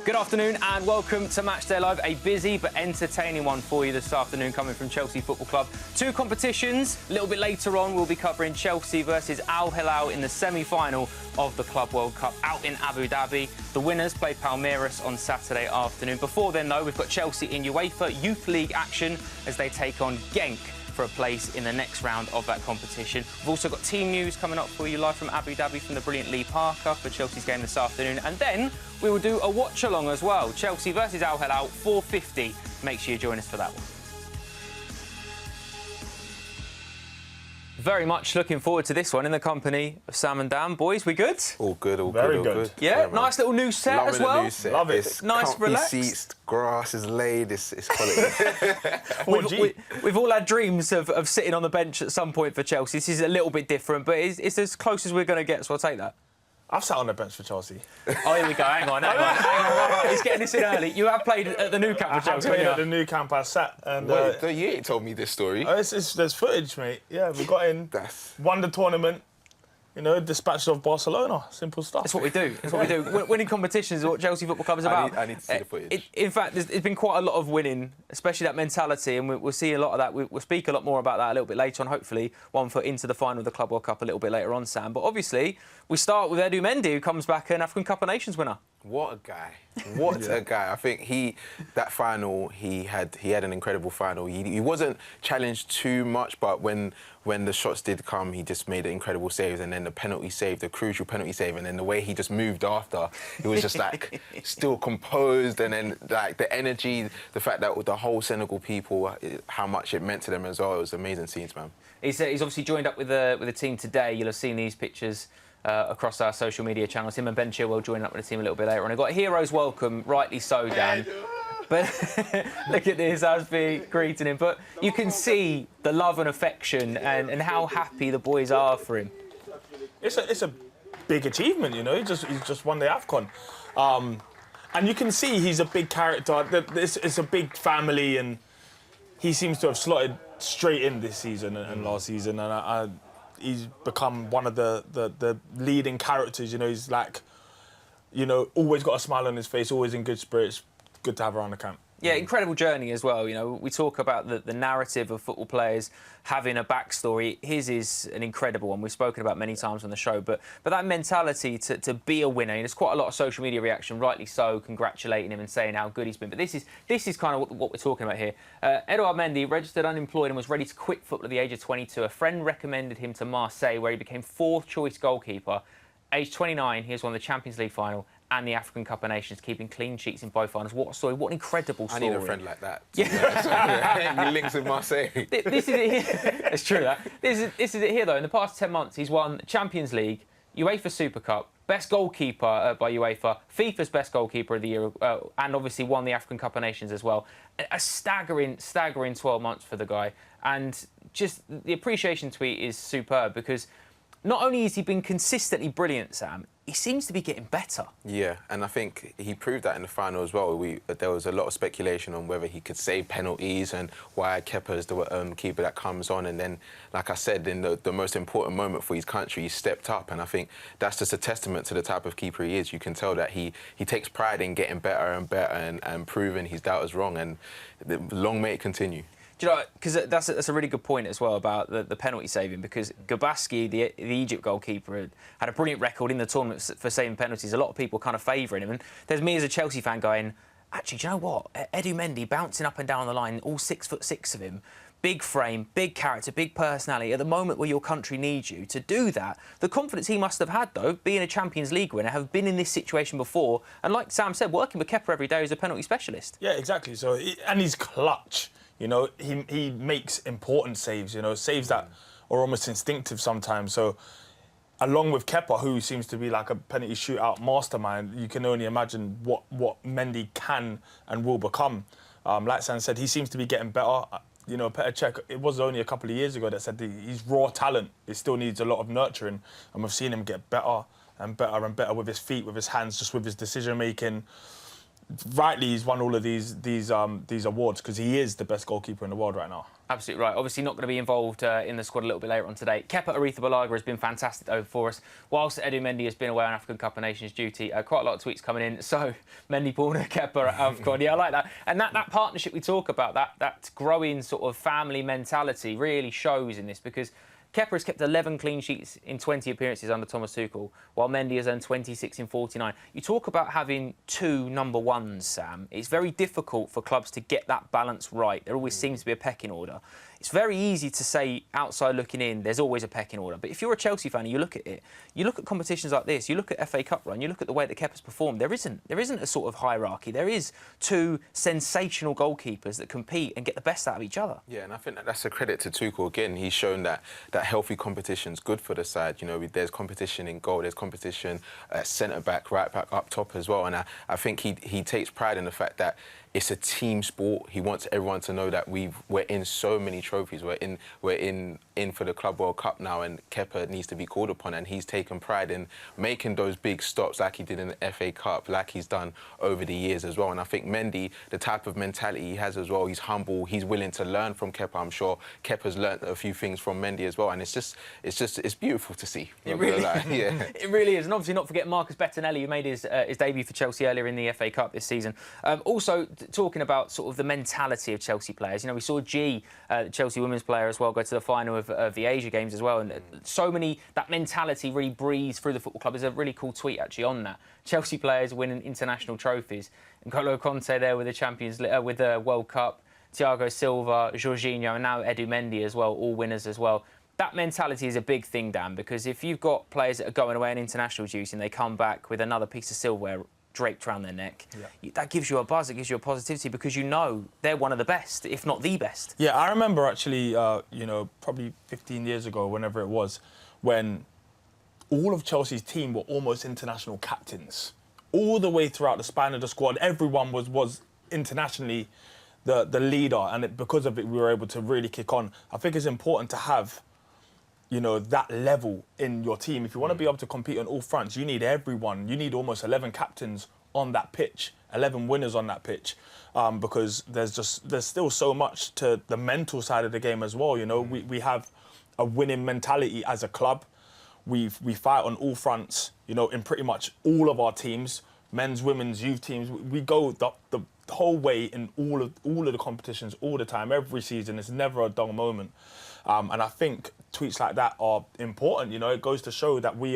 Good afternoon and welcome to Matchday Live, a busy but entertaining one for you this afternoon coming from Chelsea Football Club. Two competitions. A little bit later on we'll be covering Chelsea versus Al Hilal in the semi-final of the Club World Cup out in Abu Dhabi. The winners play Palmeiras on Saturday afternoon. Before then though, we've got Chelsea in UEFA Youth League action as they take on Genk for a place in the next round of that competition. We've also got team news coming up for you live from Abu Dhabi from the brilliant Lee Parker for Chelsea's game this afternoon. And then we will do a watch-along as well. Chelsea versus Al Hilal, 4:50. Make sure you join us for that one. Very much looking forward to this one in the company of Sam and Dan. Boys, we good? All good, all Very good, all good. good. Yeah, nice little new set Loving as well. the new set. Love it. It's Nice, comfy relaxed. seats, grass is laid, it's quality. We've all had dreams of sitting on the bench at some point for Chelsea. This is a little bit different, but it's as close as we're going to get, so I'll take that. I've sat on the bench for Chelsea. Oh, here we go. Hang on. He's getting this in early. You have played at the new camp for Chelsea. I played at the new camp. I sat and. Wait, you ain't told me this story. There's footage, mate. Yeah, we got in, won the tournament. You know, dispatched off Barcelona. Simple stuff. That's what we do. That's what we do. Winning competitions is what Chelsea Football Club is about. I need to see the footage. In fact, there's been quite a lot of winning, especially that mentality, and we'll see a lot of that. We'll speak a lot more about that a little bit later on, hopefully, 1 foot into the final of the Club World Cup a little bit later on, Sam. But obviously, we start with Edu Mendy, who comes back an African Cup of Nations winner. What a guy. What a guy. I think that final, he had an incredible final. He wasn't challenged too much, but when the shots did come, he just made incredible saves, and then the penalty save, the crucial penalty save, and then the way he just moved after, it was just like still composed, and then like the energy, the fact that with the whole Senegal people, how much it meant to them as well. It was amazing scenes, man. He's obviously joined up with the team today. You'll have seen these pictures across our social media channels. Him and Ben Chilwell joining up with the team a little bit later on. They've got a hero's welcome, rightly so, Dan. But look at this, Asby greeting him. But you can see the love and affection and how happy the boys are for him. It's a big achievement, you know. He's just won the AFCON. And you can see he's a big character. It's a big family, and he seems to have slotted straight in this season and last season. And he's become one of the leading characters. You know, he's like, you know, always got a smile on his face, always in good spirits. Good to have around the camp. Yeah, incredible journey as well. You know, we talk about the narrative of football players having a backstory. His is an incredible one. We've spoken about many times on the show, but that mentality to be a winner. There's quite a lot of social media reaction, rightly so, congratulating him and saying how good he's been. But this is kind of what we're talking about here. Edouard Mendy, registered unemployed and was ready to quit football at the age of 22. A friend recommended him to Marseille, where he became fourth choice goalkeeper. Age 29, he has won the Champions League final and the African Cup of Nations, keeping clean sheets in both finals. What a story, what an incredible story. I need a friend like that. Yeah. He links with Marseille. This is it here. It's true, that. This is it here, though. In the past 10 months, he's won Champions League, UEFA Super Cup, best goalkeeper by UEFA, FIFA's best goalkeeper of the year, and obviously won the African Cup of Nations as well. A staggering 12 months for the guy. And just the appreciation tweet is superb because not only has he been consistently brilliant, Sam, he seems to be getting better. Yeah, and I think he proved that in the final as well. There was a lot of speculation on whether he could save penalties and why Kerr is the keeper that comes on. And then, like I said, in the most important moment for his country, he stepped up. And I think that's just a testament to the type of keeper he is. You can tell that he takes pride in getting better and better and proving his doubters wrong. And long may it continue. Do you know, because that's a really good point as well about the penalty saving, because Gabaski, the Egypt goalkeeper, had a brilliant record in the tournament for saving penalties. A lot of people kind of favouring him. And there's me as a Chelsea fan going, actually, do you know what? Edu Mendy bouncing up and down the line, all 6'6" of him, big frame, big character, big personality, at the moment where your country needs you to do that. The confidence he must have had, though, being a Champions League winner, have been in this situation before. And like Sam said, working with Kerr every day as a penalty specialist. Yeah, exactly. So, and he's clutch. You know, he makes important saves, you know, saves that are almost instinctive sometimes. So, along with Kerr, who seems to be like a penalty shootout mastermind, you can only imagine what Mendy can and will become. Like Sam said, he seems to be getting better. You know, Petr Cech, it was only a couple of years ago that said that he's raw talent. It still needs a lot of nurturing. And we've seen him get better and better and better with his feet, with his hands, just with his decision-making. rightly he's won all of these awards because he is the best goalkeeper in the world right now. Absolutely right. Obviously not going to be involved in the squad a little bit later on today. Kepa Arrizabalaga has been fantastic over for us. Whilst Edu Mendy has been away on African Cup of Nations duty, quite a lot of tweets coming in. So, Mendy, Borna, Kepa at AFCON. Yeah, I like that. And that partnership we talk about, that growing sort of family mentality really shows in this, because Kepa has kept 11 clean sheets in 20 appearances under Thomas Tuchel, while Mendy has earned 26 in 49. You talk about having two number ones, Sam. It's very difficult for clubs to get that balance right. There always seems to be a pecking order. It's very easy to say, outside looking in, there's always a pecking order. But if you're a Chelsea fan and you look at it, you look at competitions like this, you look at FA Cup run, you look at the way that Kepa's performed, there isn't a sort of hierarchy. There is two sensational goalkeepers that compete and get the best out of each other. Yeah, and I think that's a credit to Tuchel again. He's shown that healthy competition's good for the side. You know, there's competition in goal, there's competition at centre-back, right-back, up top as well. And I think he takes pride in the fact that it's a team sport. He wants everyone to know that we're in so many trophies. We're in for the Club World Cup now, and Kepa needs to be called upon. And he's taken pride in making those big stops, like he did in the FA Cup, like he's done over the years as well. And I think Mendy, the type of mentality he has as well, he's humble. He's willing to learn from Kepa. I'm sure Kepa's learnt a few things from Mendy as well. And it's beautiful to see. It really, yeah. It really is. And obviously not forget Marcus Bettinelli, who made his debut for Chelsea earlier in the FA Cup this season. Also, talking about sort of the mentality of Chelsea players. You know, we saw G, Chelsea women's player as well, go to the final of the Asia Games as well. And so many, that mentality really breathes through the football club. There's a really cool tweet actually on that. Chelsea players winning international trophies. N'Golo Kanté there with the with the World Cup. Thiago Silva, Jorginho, and now Edu Mendy as well, all winners as well. That mentality is a big thing, Dan, because if you've got players that are going away on international duty and they come back with another piece of silverware draped around their neck, that gives you a buzz, it gives you a positivity, because you know they're one of the best, if not the best. Yeah, I remember actually, you know, probably 15 years ago, whenever it was, when all of Chelsea's team were almost international captains. All the way throughout the span of the squad, everyone was internationally the leader, and because of it, we were able to really kick on. I think it's important to have, you know, that level in your team. If you want to be able to compete on all fronts, you need everyone. You need almost 11 captains on that pitch, 11 winners on that pitch, because there's still so much to the mental side of the game as well. You know, we have a winning mentality as a club. We fight on all fronts, you know, in pretty much all of our teams, men's, women's, youth teams. We go the whole way in all of the competitions all the time, every season. It's never a dull moment. And I think tweets like that are important. You know, it goes to show that we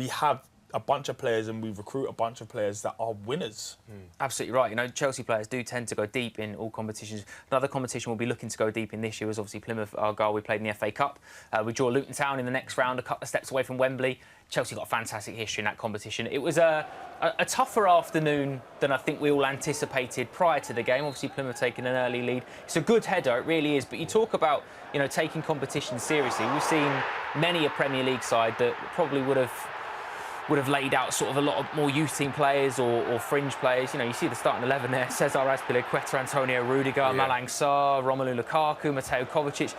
have a bunch of players and we recruit a bunch of players that are winners. Absolutely right. You know, Chelsea players do tend to go deep in all competitions. Another competition we'll be looking to go deep in this year was obviously Plymouth Argyle. We played in the FA Cup. We draw Luton Town in the next round, a couple of steps away from Wembley. Chelsea got a fantastic history in that competition. It was a tougher afternoon than I think we all anticipated prior to the game. Obviously, Plymouth taking an early lead. It's a good header, it really is. But you talk about, you know, taking competition seriously. We've seen many a Premier League side that probably would have laid out sort of a lot more youth team players or fringe players. You know, you see the starting 11 there: Cesar Azpilicueta, Antonio Rudiger, Malang Sarr, Romelu Lukaku, Mateo Kovacic.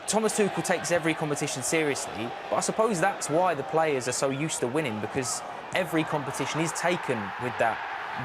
Thomas Tuchel takes every competition seriously, but I suppose that's why the players are so used to winning, because every competition is taken with that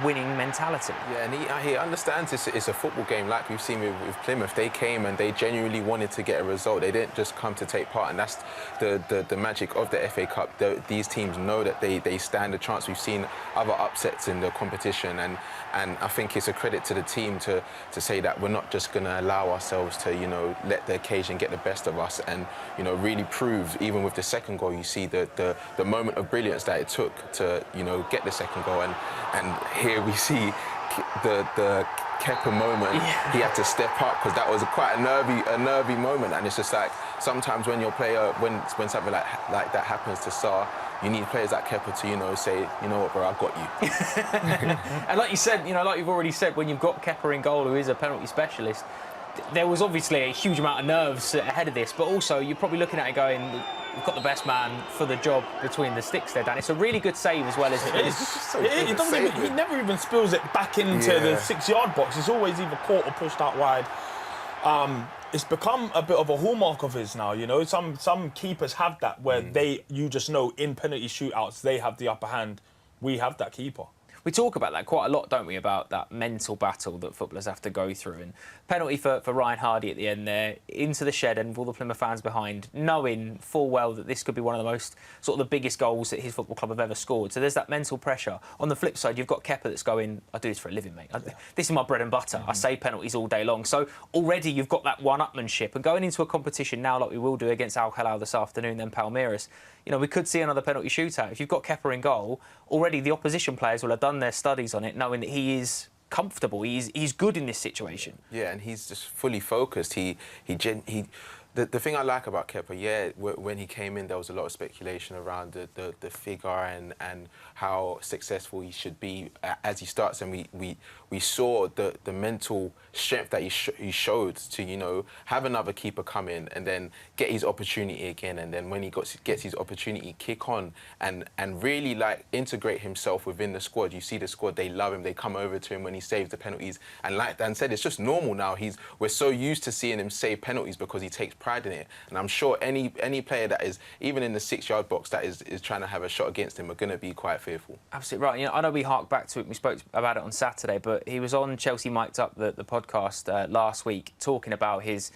winning mentality. Yeah, and he understands it's a football game, like we've seen with Plymouth. They came and they genuinely wanted to get a result. They didn't just come to take part, and that's the magic of the FA Cup. These teams know that they stand a chance. We've seen other upsets in the competition, and I think it's a credit to the team to say that we're not just going to allow ourselves to, you know, let the occasion get the best of us, and, you know, really prove. Even with the second goal, you see the moment of brilliance that it took to, you know, get the second goal, and here we see the Kepa moment. Yeah. He had to step up, because that was quite a nervy moment, and it's just like sometimes when your player, when something like that happens to Sarr, you need players like Kepa to, you know, say, you know what, bro, I've got you. And like you said, you know, like you've already said, when you've got Kepa in goal, who is a penalty specialist, there was obviously a huge amount of nerves ahead of this, but also you're probably looking at it going, we've got the best man for the job between the sticks there, Dan. It's a really good save as well, isn't it? He never even spills it back into the 6-yard box. It's always either caught or pushed out wide. It's become a bit of a hallmark of his now, you know. Some keepers have that, where you just know in penalty shootouts they have the upper hand. We have that keeper. we talk about that quite a lot, don't we, about that mental battle that footballers have to go through. And penalty for Ryan Hardy at the end there, into the shed and with all the Plymouth fans behind, knowing full well that this could be one of the most, sort of the biggest goals that his football club have ever scored. So there's that mental pressure. On the flip side, you've got Kerr that's going, I do this for a living, mate. This is my bread and butter. I say penalties all day long. So already you've got that one-upmanship. And going into a competition now, like we will do against Al Hilal this afternoon, then Palmeiras, you know, we could see another penalty shootout. If you've got Kerr in goal, already the opposition players will have done their studies on it, knowing that he is comfortable. He's good in this situation. Yeah, and he's just fully focused. The thing I like about Kerr, yeah, when he came in, there was a lot of speculation around the figure and how successful he should be as he starts, and we saw the mental strength that he showed to, you know, have another keeper come in and then get his opportunity again, and then when he gets his opportunity, kick on and really like integrate himself within the squad. You see the squad, they love him, they come over to him when he saves the penalties, and like Dan said, it's just normal now. We're so used to seeing him save penalties because he takes pride in it, and I'm sure any player that is even in the 6-yard box that is trying to have a shot against him are going to be quite fearful. Absolutely right. You know, I know we hark back to it. We spoke about it on Saturday, but he was on Chelsea Mic'd Up, the podcast last week, talking about his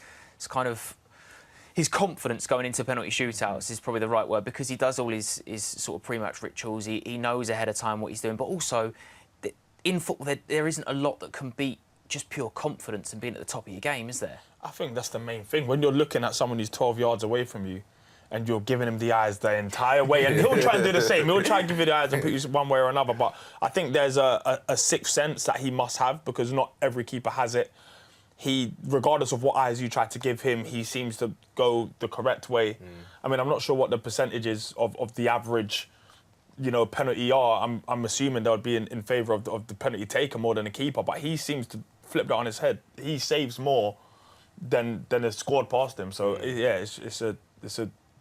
confidence going into penalty shootouts is probably the right word, because he does all his sort of pre-match rituals. He knows ahead of time what he's doing, but also in football there isn't a lot that can beat just pure confidence and being at the top of your game, is there? I think that's the main thing. When you're looking at someone who's 12 yards away from you and you're giving him the eyes the entire way, and he'll try and do the same. He'll try and give you the eyes and put you one way or another. But I think there's a sixth sense that he must have, because not every keeper has it. He, regardless of what eyes you try to give him, he seems to go the correct way. I mean, I'm not sure what the percentages of the average, you know, penalty are. I'm assuming they would be in favour of the penalty taker more than the keeper, but he seems to flip that on his head. He saves more than is scored past him. So yeah, it's a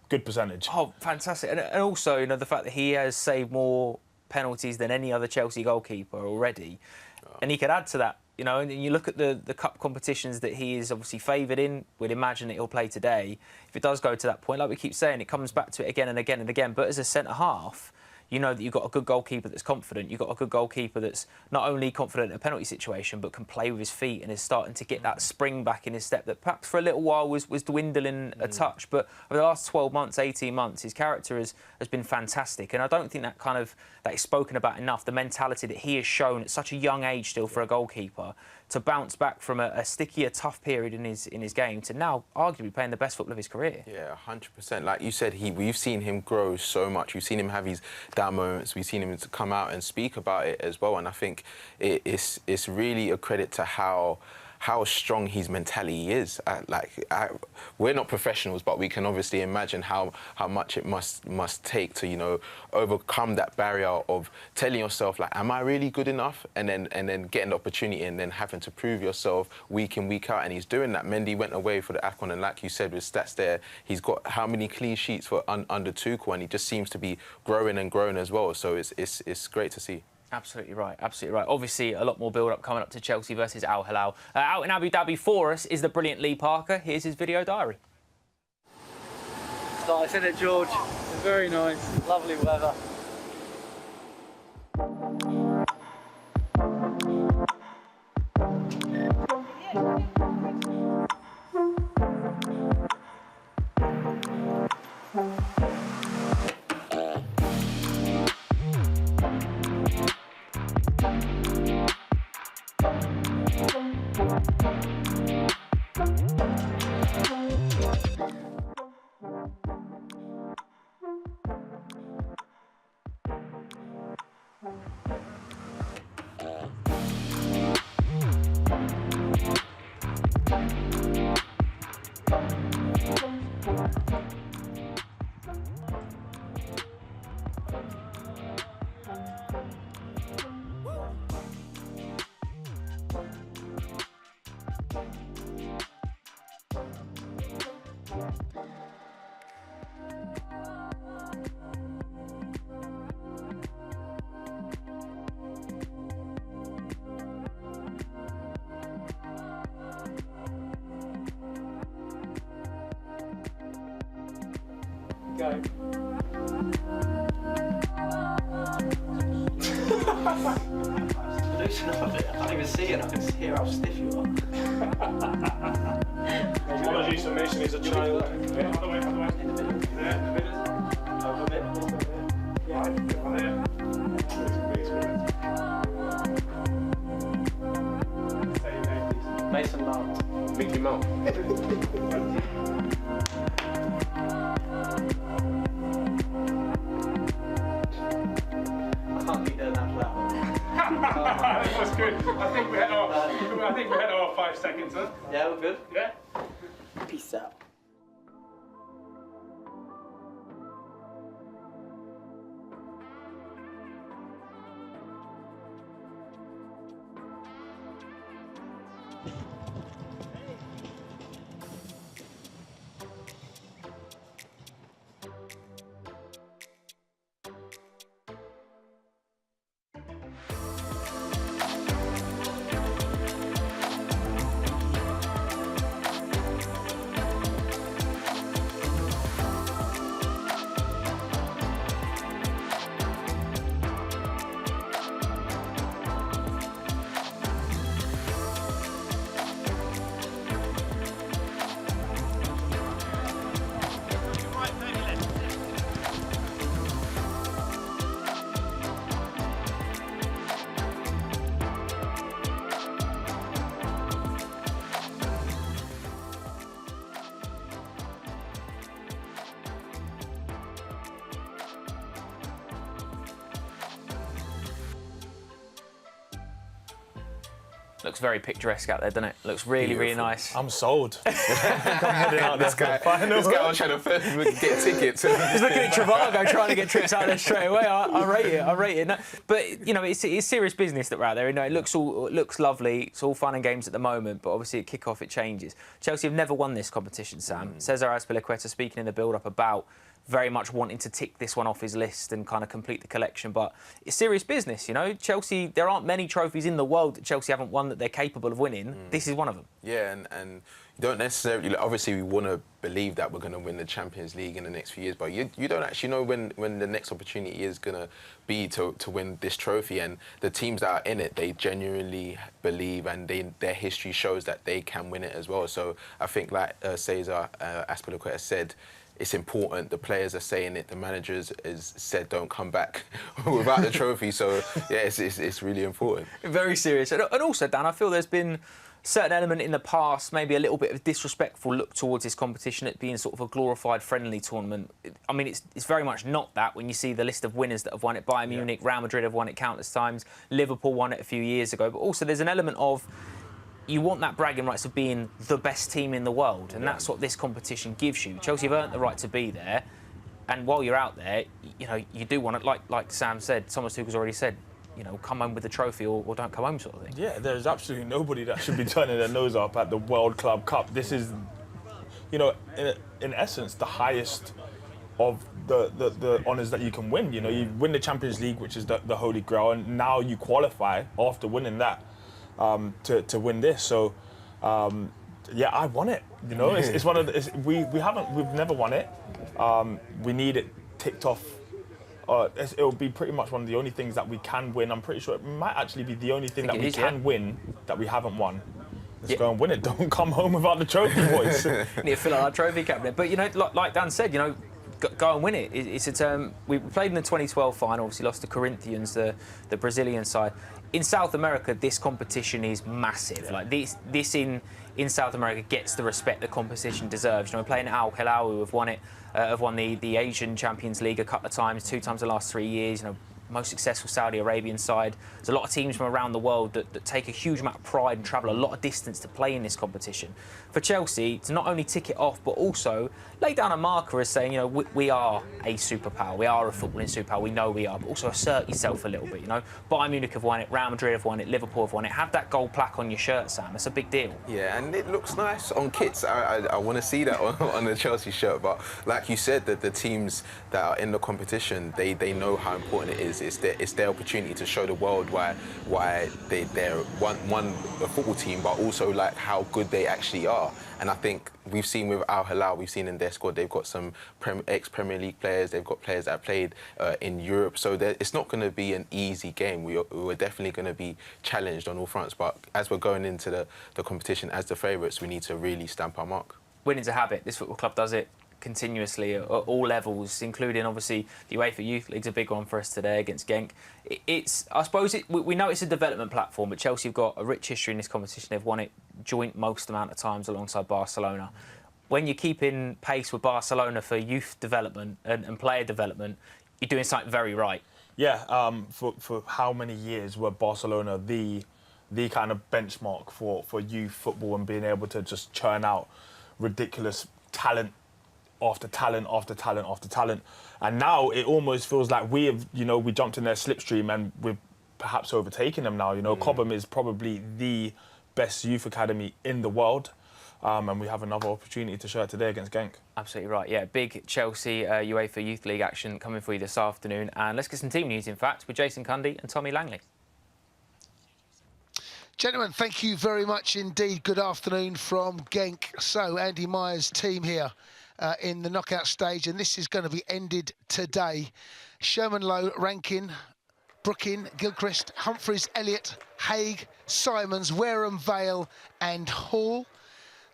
good percentage. Oh, fantastic! And also, you know, the fact that he has saved more penalties than any other Chelsea goalkeeper already, and he could add to that. You know, and you look at the cup competitions that he is obviously favoured in. We'd imagine that he'll play today. If it does go to that point, like we keep saying, it comes back to it again and again and again. But as a centre half, you know that you've got a good goalkeeper that's confident. You've got a good goalkeeper that's not only confident in a penalty situation, but can play with his feet and is starting to get that spring back in his step that perhaps for a little while was dwindling a touch. But over the last 12 months, 18 months, his character has been fantastic. And I don't think that is spoken about enough, the mentality that he has shown at such a young age still for a goalkeeper to bounce back from a stickier, tough period in his game to now arguably playing the best football of his career. Yeah, 100%. Like you said, we've seen him grow so much. We've seen him have his down moments. We've seen him to come out and speak about it as well. And I think it's really a credit to how strong his mentality is. We're not professionals, but we can obviously imagine how much it must take to, you know, overcome that barrier of telling yourself, like, am I really good enough? And then getting the opportunity and then having to prove yourself week in, week out. And he's doing that. Mendy went away for the AFCON, and like you said, with stats there, he's got how many clean sheets for under Tuchel, and he just seems to be growing and growing as well. So it's great to see. Absolutely right, absolutely right. Obviously, a lot more build-up coming up to Chelsea versus Al Hilal. Out in Abu Dhabi for us is the brilliant Lee Parker. Here's his video diary. It's nice, isn't it, George? It's very nice. Lovely weather. Go. Listen up a bit. I can't even see it. I can hear how stiff you are. Apologies for Mason, he's a child. In the middle. Over a bit. Mason Mount. Mickey Mouse. I can't keep doing that for that long. That was good. I think we had our 5 seconds, huh? Yeah, we're good. Yeah. Peace out. Looks very picturesque out there, doesn't it? Looks really, really nice. I'm sold. I'm heading out This guy was trying to first get tickets. He's looking at Trivago trying to get trips out there straight away. I rate it. I rate it. No, but you know, it's serious business that we're out there. You know, it looks lovely. It's all fun and games at the moment, but obviously at kick-off it changes. Chelsea have never won this competition, Sam. Cesar Azpilicueta speaking in the build-up about very much wanting to tick this one off his list and kind of complete the collection, but it's serious business, you know. Chelsea, there aren't many trophies in the world that Chelsea haven't won that they're capable of winning. This is one of them. Yeah, and you don't necessarily, obviously we want to believe that we're going to win the Champions League in the next few years, but you don't actually know when the next opportunity is going to be to win this trophy. And the teams that are in it, they genuinely believe, and their history shows that they can win it as well. So I think, like Cesar Azpilicueta said, it's important. The players are saying it. The managers has said don't come back without the trophy. So yeah, it's really important. Very serious. And also, Dan, I feel there's been a certain element in the past, maybe a little bit of a disrespectful look towards this competition, it being sort of a glorified friendly tournament. I mean, it's very much not that when you see the list of winners that have won it. Bayern Munich, Real Madrid have won it countless times. Liverpool won it a few years ago. But also there's an element of you want that bragging rights of being the best team in the world, and that's what this competition gives you. Chelsea have earned the right to be there, and while you're out there, you know, you do want it, like Sam said, Thomas Tuchel's already said, you know, come home with the trophy or don't come home sort of thing. Yeah, there's absolutely nobody that should be turning their nose up at the World Club Cup. This is, you know, in essence, the highest of the honours that you can win. You know, you win the Champions League, which is the Holy Grail, and now you qualify after winning that to win this. So, yeah, I want it. You know, it's one of the, we've never won it. We need it ticked off. It'll be pretty much one of the only things that we can win. I'm pretty sure it might actually be the only thing that we can win that we haven't won. Let's go and win it. Don't come home without the trophy, boys. Need to fill out our trophy cabinet. But, you know, like Dan said, you know, go and win it. It's a term. We played in the 2012 final, obviously lost to Corinthians, the Brazilian side. In South America, this competition is massive. Yeah. Like this in South America gets the respect the competition deserves. You know, we're playing at Al Hilal, who have won it, have won the Asian Champions League a couple of times, 2 times in the last 3 years. You know, most successful Saudi Arabian side. There's a lot of teams from around the world that take a huge amount of pride and travel a lot of distance to play in this competition. For Chelsea, to not only tick it off, but also lay down a marker as saying, you know, we are a superpower. We are a footballing superpower. We know we are, but also assert yourself a little bit, you know. Bayern Munich have won it, Real Madrid have won it, Liverpool have won it. Have that gold plaque on your shirt, Sam. It's a big deal. Yeah, and it looks nice on kits. I want to see that on the Chelsea shirt. But like you said, the teams that are in the competition, they know how important it is it's their opportunity to show the world why they're one a football team, but also like how good they actually are. And I think we've seen with Al Hilal, we've seen in their squad, they've got some ex-Premier League players, they've got players that have played in Europe, so it's not going to be an easy game. We're definitely going to be challenged on all fronts, but as we're going into the competition as the favourites, we need to really stamp our mark. Winning's a habit. This football club does it continuously at all levels, including obviously the UEFA Youth League's a big one for us today against Genk. I suppose we know it's a development platform, but Chelsea have got a rich history in this competition. They've won it joint most amount of times alongside Barcelona. When you're keeping pace with Barcelona for youth development and player development, you're doing something very right. Yeah, for how many years were Barcelona the kind of benchmark for youth football and being able to just churn out ridiculous talent after talent after talent after talent, and now it almost feels like we jumped in their slipstream and we've perhaps overtaken them now. Cobham is probably the best youth academy in the world, and we have another opportunity to show it today against Genk. Absolutely right. Yeah, big Chelsea UEFA Youth League action coming for you this afternoon, and let's get some team news. In fact, with Jason Cundy and Tommy Langley. Gentlemen, thank you very much indeed. Good afternoon from Genk. So, Andy Meyer's team here in the knockout stage, and this is going to be ended today. Sherman Lowe, Rankin, Brookin, Gilchrist, Humphreys, Elliott, Haig, Simons, Wareham, Vale and Hall.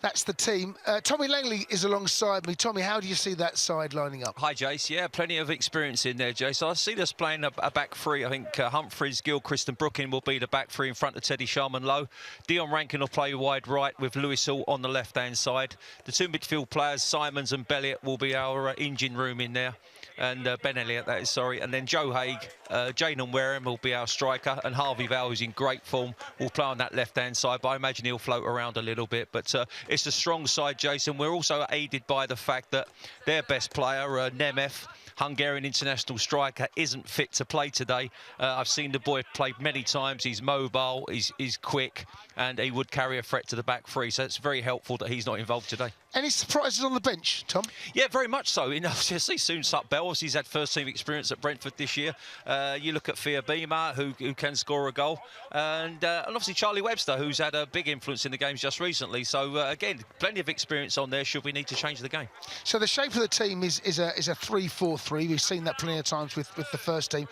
That's the team. Tommy Langley is alongside me. Tommy, how do you see that side lining up? Hi, Jace. Yeah, plenty of experience in there, Jace. I see us playing a back three. I think Humphreys, Gilchrist and Brookin will be the back three in front of Teddy Sharman Lowe. Dion Rankin will play wide right with Lewis Hall on the left-hand side. The two midfield players, Simons and Belliot, will be our engine room in there. And Ben Elliott, that is, sorry. And then Joe Haig, Jayden Wareham will be our striker. And Harvey Vale, who's in great form, will play on that left-hand side. But I imagine he'll float around a little bit. But it's a strong side, Jason. We're also aided by the fact that their best player, Nemeth, Hungarian international striker, isn't fit to play today. I've seen the boy play many times. He's mobile, he's quick, and he would carry a threat to the back three. So it's very helpful that he's not involved today. Any surprises on the bench, Tom? Yeah, very much so. Obviously, Soon Sup Bell, obviously he's had first-team experience at Brentford this year. You look at Fia Beamer, who can score a goal. And obviously Charlie Webster, who's had a big influence in the games just recently. So, again, plenty of experience on there should we need to change the game. So the shape of the team is a 3-4-3. We've seen that plenty of times with the first team.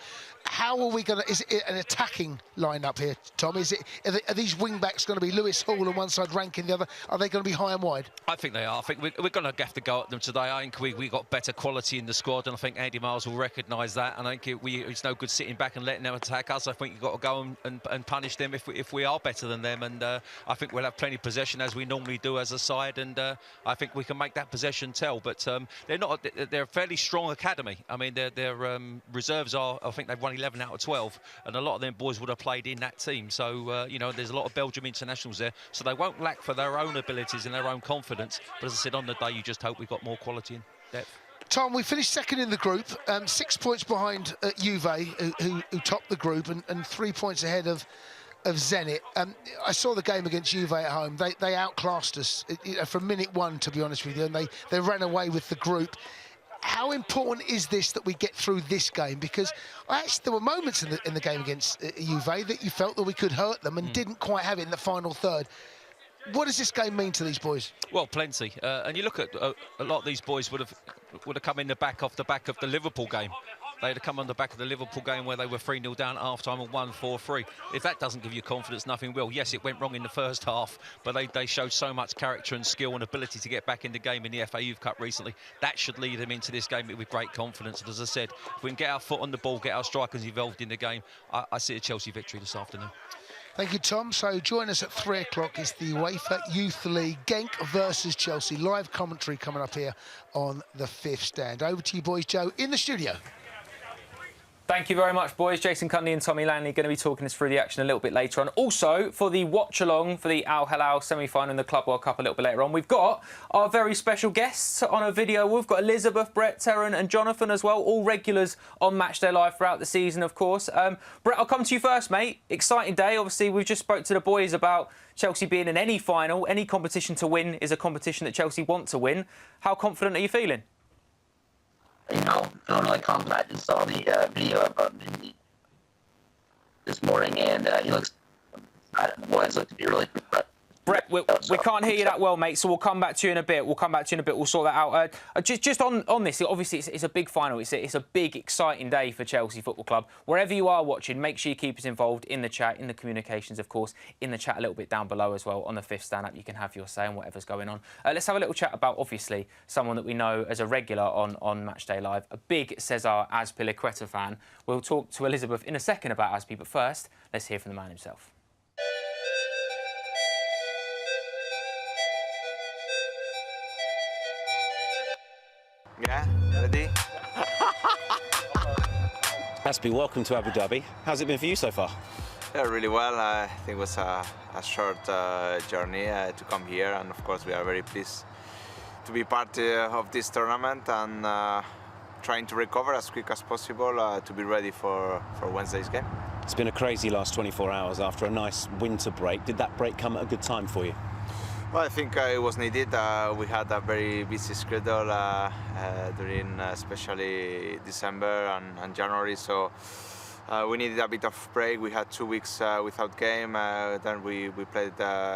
How are we going to... Is it an attacking line-up here, Tom? Are these wing-backs going to be Lewis Hall on one side, Rankin the other? Are they going to be high and wide? I think they are. I think we're going to have to go at them today. I think we got better quality in the squad, and I think Andy Miles will recognise that. And I think it's no good sitting back and letting them attack us. I think you've got to go and punish them if we are better than them. And I think we'll have plenty of possession as we normally do as a side. And I think we can make that possession tell. But they're a fairly strong academy. I mean, their reserves are. I think they've won 11 out of 12, and a lot of them boys would have played in that team. So there's a lot of Belgium internationals there, so they won't lack for their own abilities and their own confidence. But as I said, on the day, you just hope we've got more quality and depth. Tom, we finished second in the group, 6 points behind Juve, who topped the group, and 3 points ahead of Zenit. I saw the game against Juve at home. They outclassed us from minute one, to be honest with you, and they ran away with the group. How important is this that we get through this game? Because there were moments in the game against Juve that you felt that we could hurt them and didn't quite have it in the final third. What does this game mean to these boys? Well, plenty. And you look at a lot of these boys would have come in the back of the Liverpool game. They'd have come on the back of the Liverpool game where they were 3-0 down at half-time and won 4-3. If that doesn't give you confidence, nothing will. Yes, it went wrong in the first half, but they showed so much character and skill and ability to get back in the game in the FA Youth Cup recently. That should lead them into this game with great confidence. And as I said, if we can get our foot on the ball, get our strikers involved in the game, I see a Chelsea victory this afternoon. Thank you, Tom. So join us at 3 o'clock. It's the UEFA Youth League, Genk versus Chelsea. Live commentary coming up here on the 5th stand. Over to you, boys. Joe, in the studio. Thank you very much, boys. Jason Cundy and Tommy Langley going to be talking us through the action a little bit later on. Also, for the watch-along for the Al Hilal semi-final in the Club World Cup a little bit later on, we've got our very special guests on a video. We've got Elizabeth, Brett, Terran and Jonathan as well, all regulars on Matchday Live throughout the season, of course. Brett, I'll come to you first, mate. Exciting day. Obviously, we've just spoke to the boys about Chelsea being in any final. Any competition to win is a competition that Chelsea want to win. How confident are you feeling? Feeling like confident. I just saw the video about this morning, and he looks looked to be really good. Brett, we can't hear you that well, mate, so we'll come back to you in a bit. We'll sort that out. Just on this, obviously it's a big final. It's a big, exciting day for Chelsea Football Club. Wherever you are watching, make sure you keep us involved in the chat, in the communications, of course, in the chat a little bit down below as well. On the Fifth Stand Up, you can have your say on whatever's going on. Let's have a little chat about, obviously, someone that we know as a regular on Matchday Live, a big Cesar Azpilicueta fan. We'll talk to Elizabeth in a second about Azpi, but first, let's hear from the man himself. Yeah, ready? Azpi, welcome to Abu Dhabi. How's it been for you so far? Yeah, really well. I think it was a short journey to come here, and of course we are very pleased to be part of this tournament and trying to recover as quick as possible to be ready for Wednesday's game. It's been a crazy last 24 hours after a nice winter break. Did that break come at a good time for you? Well, I think it was needed. We had a very busy schedule during especially December and January, so we needed a bit of break. We had 2 weeks without game. Then we played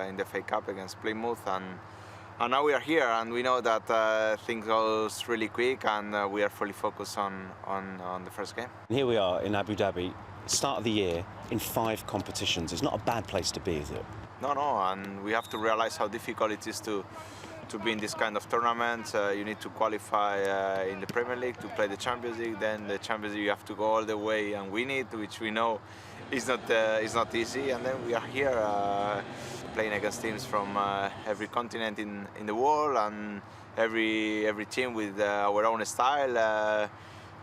in the FA Cup against Plymouth, and now we are here, and we know that things goes really quick, and we are fully focused on the first game. Here we are in Abu Dhabi, start of the year, in 5 competitions. It's not a bad place to be, is it? No, and we have to realize how difficult it is to be in this kind of tournament. You need to qualify in the Premier League to play the Champions League. Then the Champions League you have to go all the way and win it, which we know is not easy. And then we are here playing against teams from every continent in the world, and every team with our own style.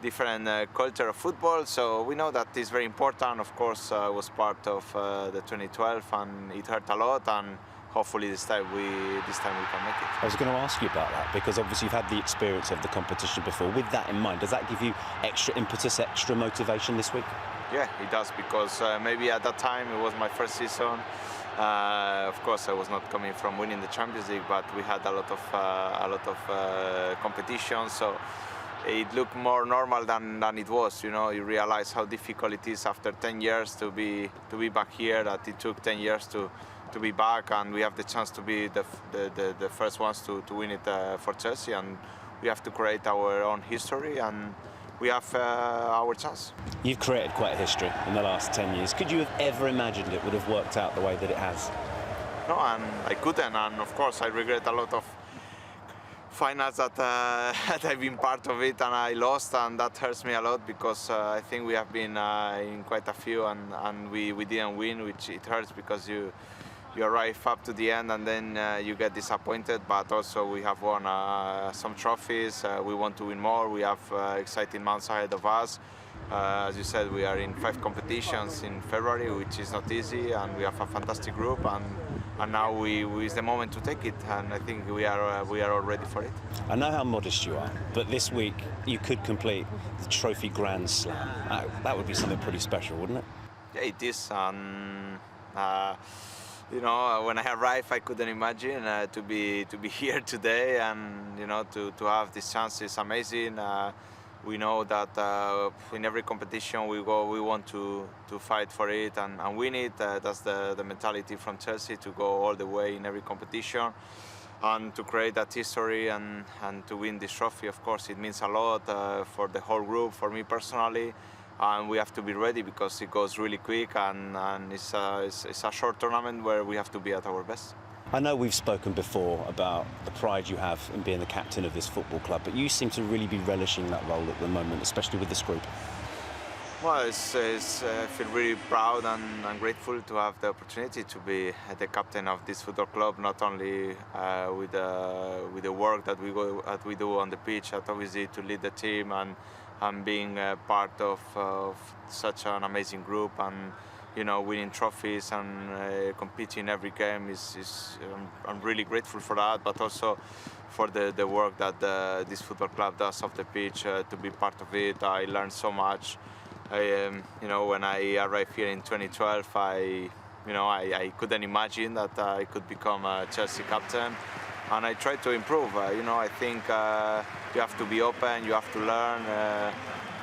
Different culture of football, so we know that is very important. Of course, I was part of the 2012, and it hurt a lot, and hopefully this time we can make it. I was going to ask you about that, because obviously you've had the experience of the competition before. With that in mind, does that give you extra impetus, extra motivation this week? Yeah, it does, because maybe at that time it was my first season. Of course, I was not coming from winning the Champions League, but we had a lot of competition, so it looked more normal than it was. You know, you realize how difficult it is after 10 years to be back here. That it took 10 years to be back, and we have the chance to be the first ones to win it for Chelsea, and we have to create our own history, and we have our chance. You've created quite a history in the last 10 years. Could you have ever imagined it would have worked out the way that it has? No, and I couldn't, and of course I regret a lot of finals that I've been part of it and I lost, and that hurts me a lot, because I think we have been in quite a few and we didn't win, which it hurts, because you arrive up to the end and then you get disappointed. But also we have won some trophies. We want to win more. We have exciting months ahead of us. As you said, we are in 5 competitions in February, which is not easy, and we have a fantastic group, and now is the moment to take it, and I think we are all ready for it. I know how modest you are, but this week you could complete the Trophy Grand Slam. That would be something pretty special, wouldn't it? Yeah, it is. You know, when I arrived, I couldn't imagine to be here today, and you know, to have this chance is amazing. We know that in every competition we want to fight for it and win it. That's the mentality from Chelsea, to go all the way in every competition and to create that history and to win this trophy. Of course, it means a lot for the whole group, for me personally, and we have to be ready, because it goes really quick, and it's a short tournament where we have to be at our best. I know we've spoken before about the pride you have in being the captain of this football club, but you seem to really be relishing that role at the moment, especially with this group. Well, I feel really proud and grateful to have the opportunity to be the captain of this football club, not only with the work that we do on the pitch, but obviously to lead the team and being part of such an amazing group, and you know, winning trophies and competing every game I'm really grateful for that, but also for the work that this football club does off the pitch. To be part of it, I learned so much. You know, when I arrived here in 2012, I couldn't imagine that I could become a Chelsea captain, and I tried to improve. You know, I think you have to be open, you have to learn.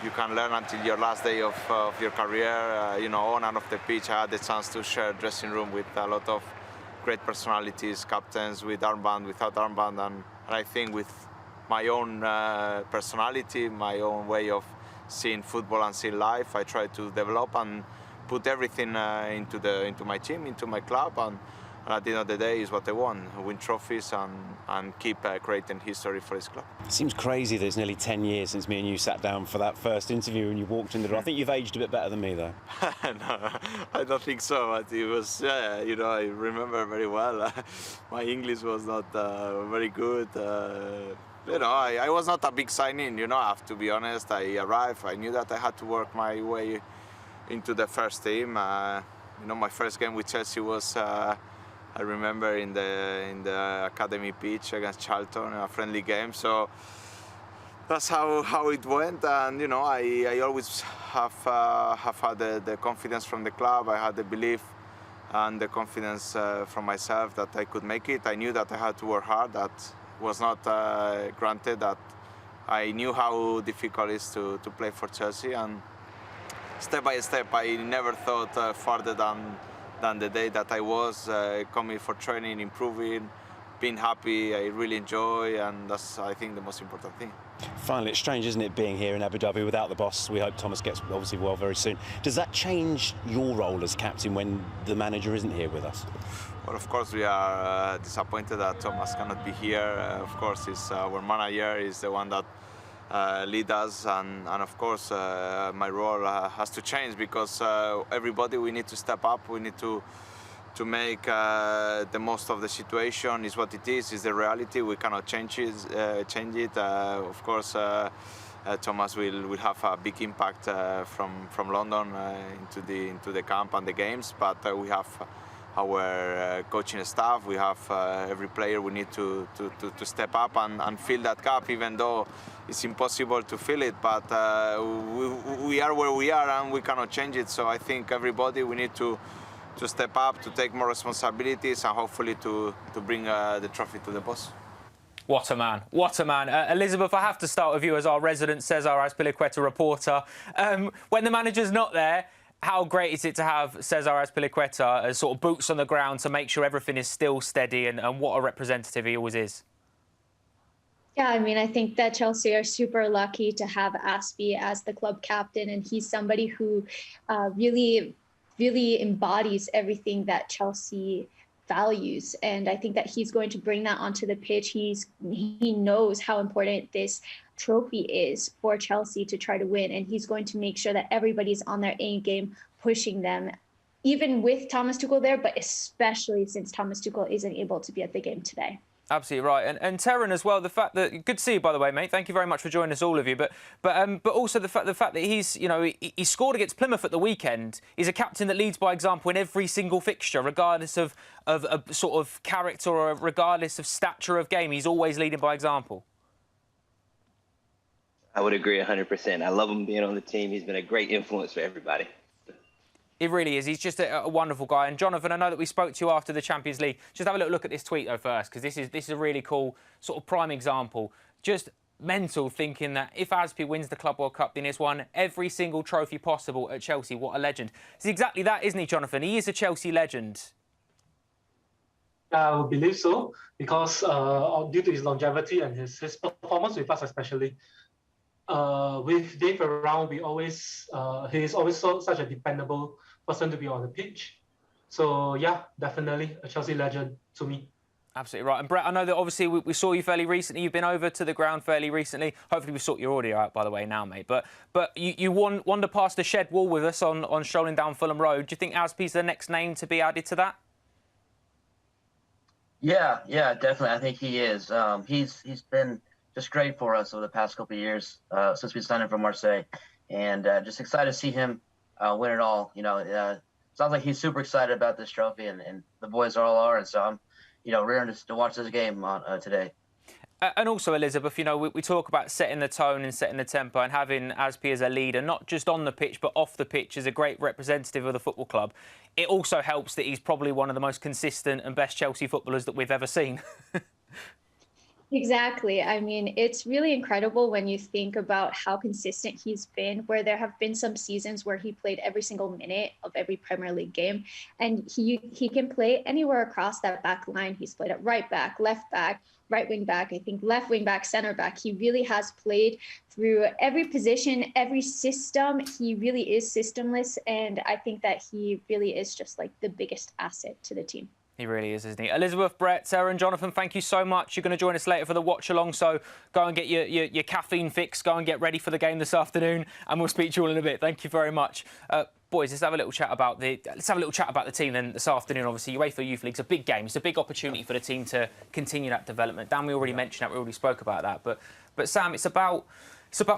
you can learn until your last day of your career. You know, on and off the pitch, I had the chance to share dressing room with a lot of great personalities, captains with armband, without armband, and I think with my own personality, my own way of seeing football and seeing life, I try to develop and put everything into my team, into my club, and at the end of the day is what I want: win trophies and keep creating history for his club. It seems crazy that it's nearly 10 years since me and you sat down for that first interview and you walked in the door. I think you've aged a bit better than me, though. No, I don't think so, but it was, you know, I remember very well. My English was not very good. You know, I was not a big signing, you know, I have to be honest. I arrived, I knew that I had to work my way into the first team. You know, my first game with Chelsea was, I remember in the academy pitch against Charlton, a friendly game. So that's how it went. And you know, I always have had the confidence from the club. I had the belief and the confidence from myself that I could make it. I knew that I had to work hard. That was not granted. That I knew how difficult it is to play for Chelsea. And step by step, I never thought further than the day that I was coming for training, improving, being happy. I really enjoy, and that's, I think, the most important thing. Finally, it's strange, isn't it, being here in Abu Dhabi without the boss? We hope Thomas gets obviously well very soon. Does that change your role as captain when the manager isn't here with us? Well, of course, we are disappointed that Thomas cannot be here. Of course, he's our manager, he's the one that lead us, and of course my role has to change, because everybody, we need to step up, we need to make the most of the situation. Is what it is the reality. We cannot change it. Of course, Thomas will have a big impact from London into the camp and the games, but we have our coaching staff, we have every player. We need to step up and fill that gap, even though it's impossible to fill it, but we are where we are and we cannot change it. So I think everybody, we need to step up, to take more responsibilities, and hopefully to bring the trophy to the boss. What a man. What a man. Elizabeth, I have to start with you as our resident Cesar Azpilicueta reporter. When the manager's not there, how great is it to have Cesar Azpilicueta as sort of boots on the ground to make sure everything is still steady, and what a representative he always is? Yeah, I mean, I think that Chelsea are super lucky to have Aspie as the club captain, and he's somebody who really embodies everything that Chelsea values. And I think that he's going to bring that onto the pitch. He knows how important this trophy is for Chelsea to try to win, and he's going to make sure that everybody's on their A game, pushing them, even with Thomas Tuchel there, but especially since Thomas Tuchel isn't able to be at the game today. Absolutely right, and Terran as well. The fact that, good to see you, by the way, mate. Thank you very much for joining us, all of you. But also the fact that he's, you know, he scored against Plymouth at the weekend. He's a captain that leads by example in every single fixture, regardless of a sort of character or regardless of stature of game. He's always leading by example. I would agree 100%. I love him being on the team. He's been a great influence for everybody. He really is. He's just a wonderful guy. And Jonathan, I know that we spoke to you after the Champions League. Just have a little look at this tweet though first, because this is a really cool sort of prime example. Just mental, thinking that if Aspie wins the Club World Cup, then he's won every single trophy possible at Chelsea. What a legend! It's exactly that, isn't he, Jonathan? He is a Chelsea legend. I would believe so, because due to his longevity and his performance with us, especially. With Dave around, he is always such a dependable person to be on the pitch. So yeah, definitely a Chelsea legend to me. Absolutely right. And Brett, I know that obviously we saw you fairly recently. You've been over to the ground fairly recently. Hopefully we sort your audio out, by the way, now, mate. But you wandered past the shed wall with us on strolling down Fulham Road. Do you think Aspie's the next name to be added to that? Yeah, definitely. I think he is. He's been just great for us over the past couple of years since we signed him from Marseille, and just excited to see him win it all. You know, sounds like he's super excited about this trophy, and the boys all are, and so I'm, rearing to watch this game today. And also, Elizabeth, we talk about setting the tone and setting the tempo, and having Aspie as a leader, not just on the pitch but off the pitch, as a great representative of the football club. It also helps that he's probably one of the most consistent and best Chelsea footballers that we've ever seen. Exactly. I mean, it's really incredible when you think about how consistent he's been, where there have been some seasons where he played every single minute of every Premier League game. And he can play anywhere across that back line. He's played at right back, right wing back, I think left wing back, center back. He really has played through every position, every system. He really is systemless. And I think that he really is just like the biggest asset to the team. He really is, isn't he? Elizabeth, Brett, Sarah and Jonathan, thank you so much. You're going to join us later for the watch-along, so go and get your caffeine fix, go and get ready for the game this afternoon, and we'll speak to you all in a bit. Thank you very much. Boys, let's have a little chat about the team then this afternoon. Obviously, UEFA Youth League's a big game. It's a big opportunity for the team to continue that development. Dan, we already mentioned that. We already spoke about that. But Sam, it's about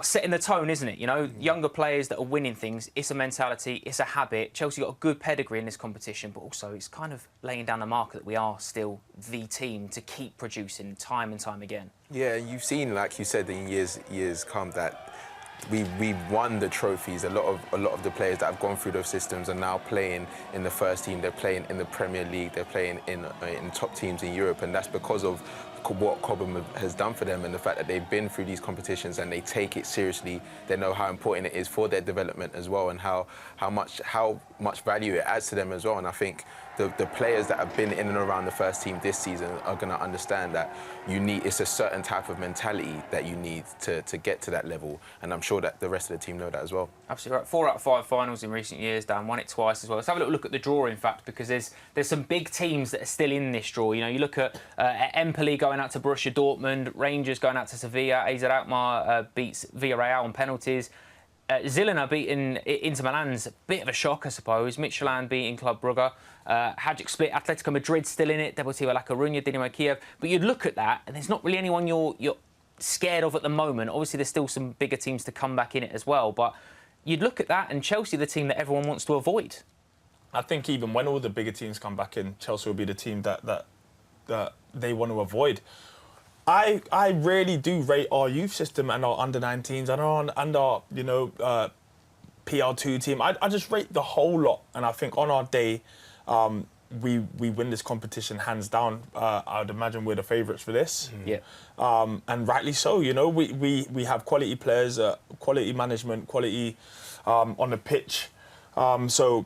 setting the tone, isn't it? You know, younger players that are winning things, it's a mentality, it's a habit. Chelsea got a good pedigree in this competition, but also it's kind of laying down the marker that we are still the team to keep producing time and time again. Yeah, you've seen, like you said, in years come that we've won the trophies. A lot of the players that have gone through those systems are now playing in the first team. They're playing in the Premier League. They're playing in top teams in Europe, and that's because of what Cobham has done for them and the fact that they've been through these competitions and they take it seriously. They know how important it is for their development as well, and how much value it adds to them as well. And I think the players that have been in and around the first team this season are going to understand that it's a certain type of mentality that you need to get to that level, and I'm sure that the rest of the team know that as well. Absolutely right. 4 out of 5 finals in recent years, Dan. Won it twice as well. Let's have a little look at the draw, in fact, because there's some big teams that are still in this draw. You know, you look at Empoli going out to Borussia Dortmund, Rangers going out to Sevilla, AZ Alkmaar beats Villarreal on penalties. Zilina beating Inter Milan's a bit of a shock, I suppose. Midtjylland beating Club Brugge. Hajduk split. Atletico Madrid still in it. Deportivo La Coruña, Dinamo Kiev. But you'd look at that, and there's not really anyone you're scared of at the moment. Obviously, there's still some bigger teams to come back in it as well. But you'd look at that, and Chelsea, the team that everyone wants to avoid. I think even when all the bigger teams come back in, Chelsea will be the team that they want to avoid. I really do rate our youth system and our under-19s and our PL2 team. I just rate the whole lot, and I think on our day, we win this competition hands down. I'd imagine we're the favourites for this. Yeah. And rightly so. You know, we have quality players, quality management, quality on the pitch. So,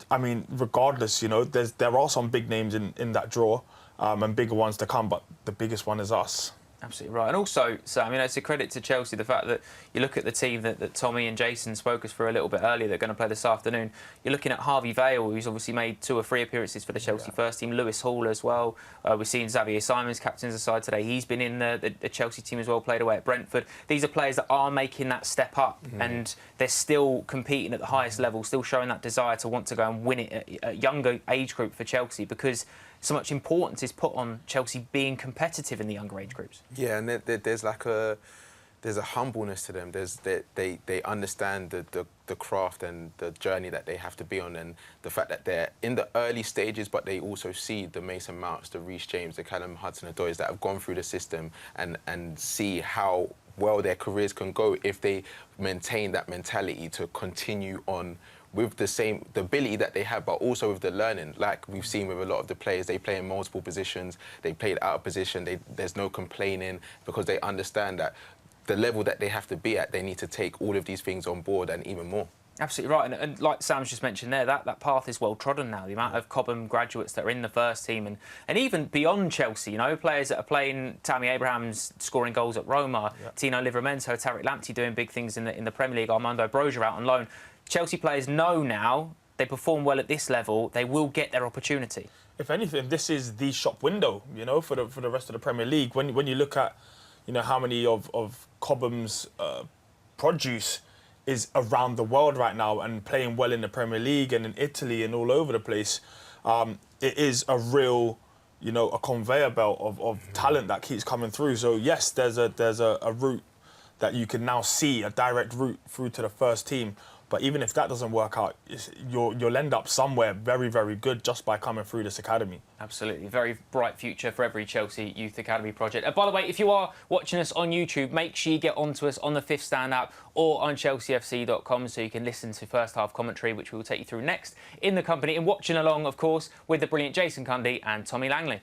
I mean, regardless, you know, there are some big names in that draw. And bigger ones to come, but the biggest one is us. Absolutely right. And also, Sam, you know, it's a credit to Chelsea, the fact that you look at the team that Tommy and Jason spoke us for a little bit earlier, they're going to play this afternoon. You're looking at Harvey Vale, who's obviously made 2 or 3 appearances for the Chelsea first team, Lewis Hall as well. We've seen Xavier Simons, captain's aside today. He's been in the Chelsea team as well, played away at Brentford. These are players that are making that step up, and they're still competing at the highest level, still showing that desire to want to go and win it at a younger age group for Chelsea, because so much importance is put on Chelsea being competitive in the younger age groups. Yeah, and there's a humbleness to them. They understand the craft and the journey that they have to be on, and the fact that they're in the early stages, but they also see the Mason Mounts, the Reece James, the Callum Hudson-Odois that have gone through the system and see how well their careers can go if they maintain that mentality to continue on with the ability that they have, but also with the learning. Like we've seen with a lot of the players, they play in multiple positions, they played out of position, there's no complaining, because they understand that the level that they have to be at, they need to take all of these things on board and even more. Absolutely right, and like Sam's just mentioned there, that path is well trodden now. The amount of Cobham graduates that are in the first team, and even beyond Chelsea, you know, players that are playing, Tammy Abrahams scoring goals at Roma, Tino Livramento, Tariq Lamptey doing big things in the Premier League, Armando Broja out on loan. Chelsea players know now they perform well at this level, they will get their opportunity. If anything, this is the shop window, you know, for the rest of the Premier League. When you look at, you know, how many of Cobham's produce is around the world right now and playing well in the Premier League and in Italy and all over the place, it is a real, you know, a conveyor belt of talent that keeps coming through. So yes, there's a route that you can now see, a direct route through to the first team. But even if that doesn't work out, you'll end up somewhere very, very good just by coming through this academy. Absolutely. Very bright future for every Chelsea Youth Academy project. By the way, if you are watching us on YouTube, make sure you get onto us on the Fifth Stand app or on chelseafc.com so you can listen to first half commentary, which we will take you through next in the company and watching along, of course, with the brilliant Jason Cundy and Tommy Langley.